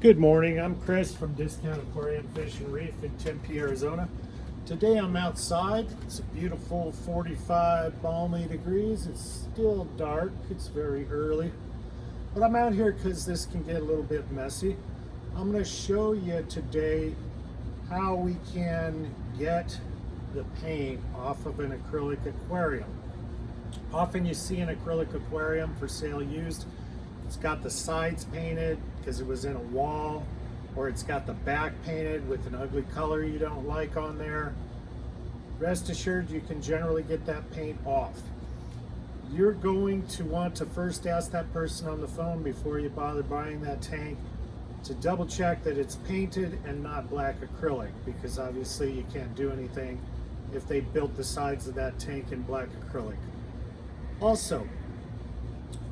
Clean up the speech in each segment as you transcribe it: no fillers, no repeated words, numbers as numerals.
Good morning, I'm Chris from Discount Aquarium Fish and Reef in Tempe, Arizona. Today I'm outside. It's a beautiful 45 balmy degrees. It's still dark, it's very early. But I'm out here because this can get a little bit messy. I'm going to show you today how we can get the paint off of an acrylic aquarium. Often you see an acrylic aquarium for sale used. It's got the sides painted because it was in a wall, or it's got the back painted with an ugly color you don't like on there. Rest assured, you can generally get that paint off. You're going to want to first ask that person on the phone before you bother buying that tank to double check that it's painted and not black acrylic, because obviously you can't do anything if they built the sides of that tank in black acrylic. Also,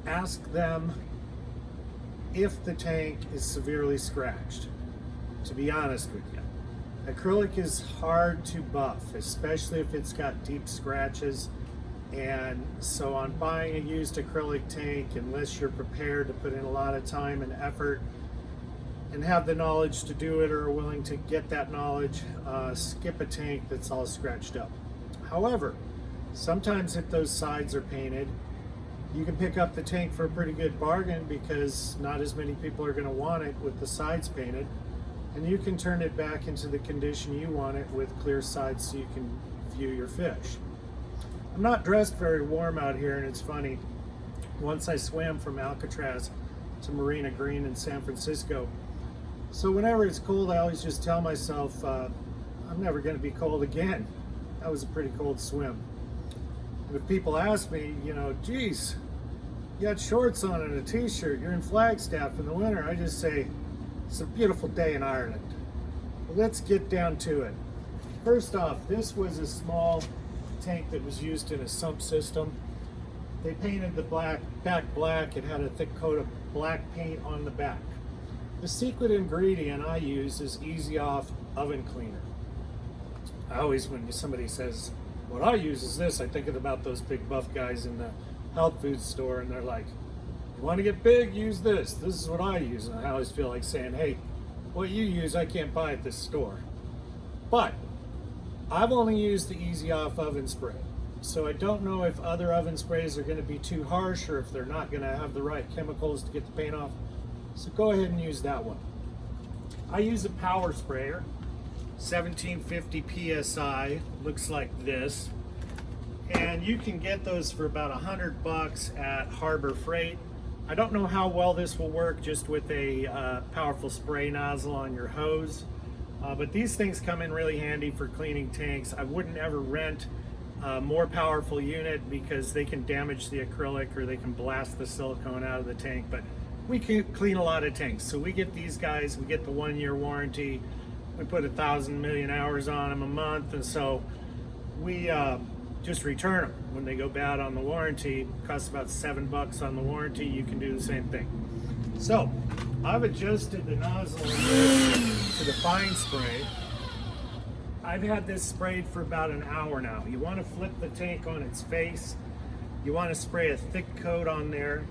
ask them if the tank is severely scratched. To be honest with you, acrylic is hard to buff, especially if it's got deep scratches. And so on buying a used acrylic tank, unless you're prepared to put in a lot of time and effort and have the knowledge to do it, or are willing to get that knowledge, skip a tank that's all scratched up. However, sometimes if those sides are painted, you can pick up the tank for a pretty good bargain, because not as many people are going to want it with the sides painted, and you can turn it back into the condition you want it with clear sides so you can view your fish. I'm not dressed very warm out here, and it's funny, once I swam from Alcatraz to Marina Green in San Francisco, so whenever it's cold I always just tell myself I'm never going to be cold again. That was a pretty cold swim. And if people ask me, geez, you got shorts on and a t-shirt, you're in Flagstaff in the winter, I just say, it's a beautiful day in Ireland. Well, let's get down to it. First off, this was a small tank that was used in a sump system. They painted the back black. It had a thick coat of black paint on the back. The secret ingredient I use is Easy Off oven cleaner. I always, when somebody says, what I use is this, I think about those big buff guys in the health food store, and they're like, you want to get big, use this. This is what I use. And I always feel like saying, hey, what you use I can't buy at this store. But I've only used the Easy Off oven spray, so I don't know if other oven sprays are going to be too harsh, or if they're not going to have the right chemicals to get the paint off. So go ahead and use that one. I use a power sprayer, 1750 PSI, looks like this. And you can get those for about $100 at Harbor Freight. I don't know how well this will work just with a powerful spray nozzle on your hose. But these things come in really handy for cleaning tanks. I wouldn't ever rent a more powerful unit, because they can damage the acrylic or they can blast the silicone out of the tank. But we can clean a lot of tanks. So we get these guys, we get the 1-year warranty. We put 1,000 million hours on them a month, and so we just return them when they go bad on the warranty. It costs about $7 on the warranty. You can do the same thing. So I've adjusted the nozzle to the fine spray. I've had this sprayed for about an hour now. You want to flip the tank on its face. You want to spray a thick coat on there.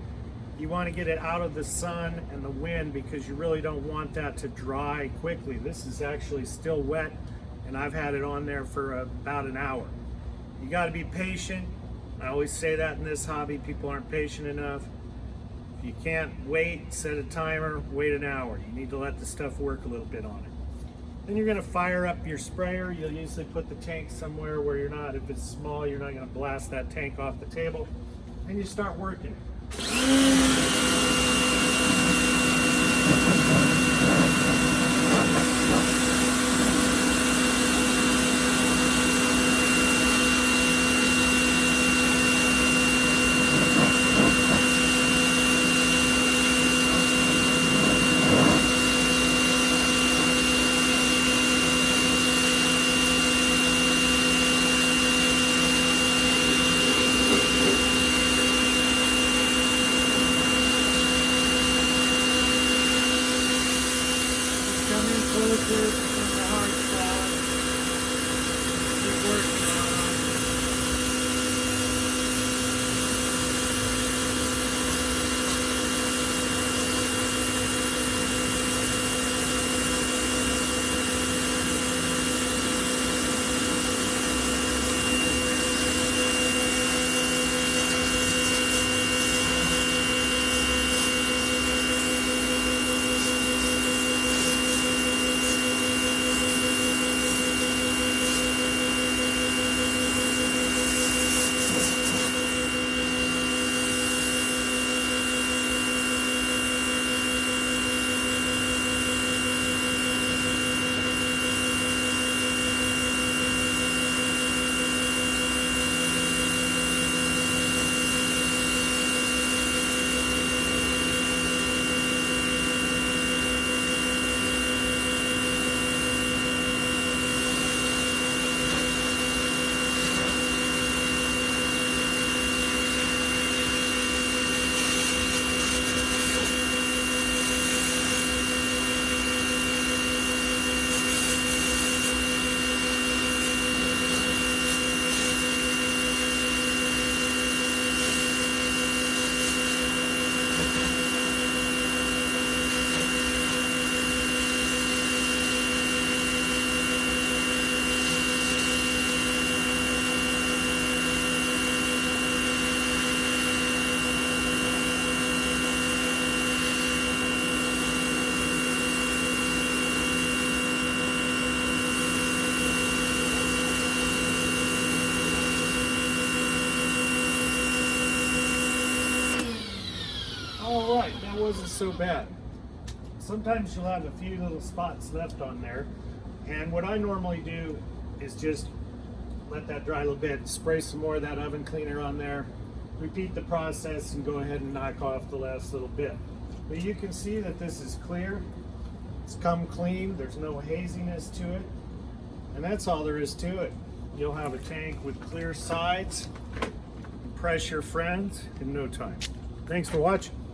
You want to get it out of the sun and the wind, because you really don't want that to dry quickly. This is actually still wet, and I've had it on there for about an hour. You got to be patient. I always say that in this hobby, people aren't patient enough. If you can't wait, set a timer, wait an hour. You need to let the stuff work a little bit on it. Then you're going to fire up your sprayer. You'll usually put the tank somewhere where you're not, if it's small, you're not going to blast that tank off the table. And you start working it. Closer from the hard spot. Keep working on it. right, that wasn't so bad. Sometimes you'll have a few little spots left on there, and what I normally do is just let that dry a little bit, spray some more of that oven cleaner on there, repeat the process, and go ahead and knock off the last little bit. But you can see that this is clear, it's come clean, there's no haziness to it, and that's all there is to it. You'll have a tank with clear sides, impress your friends in no time. Thanks for watching.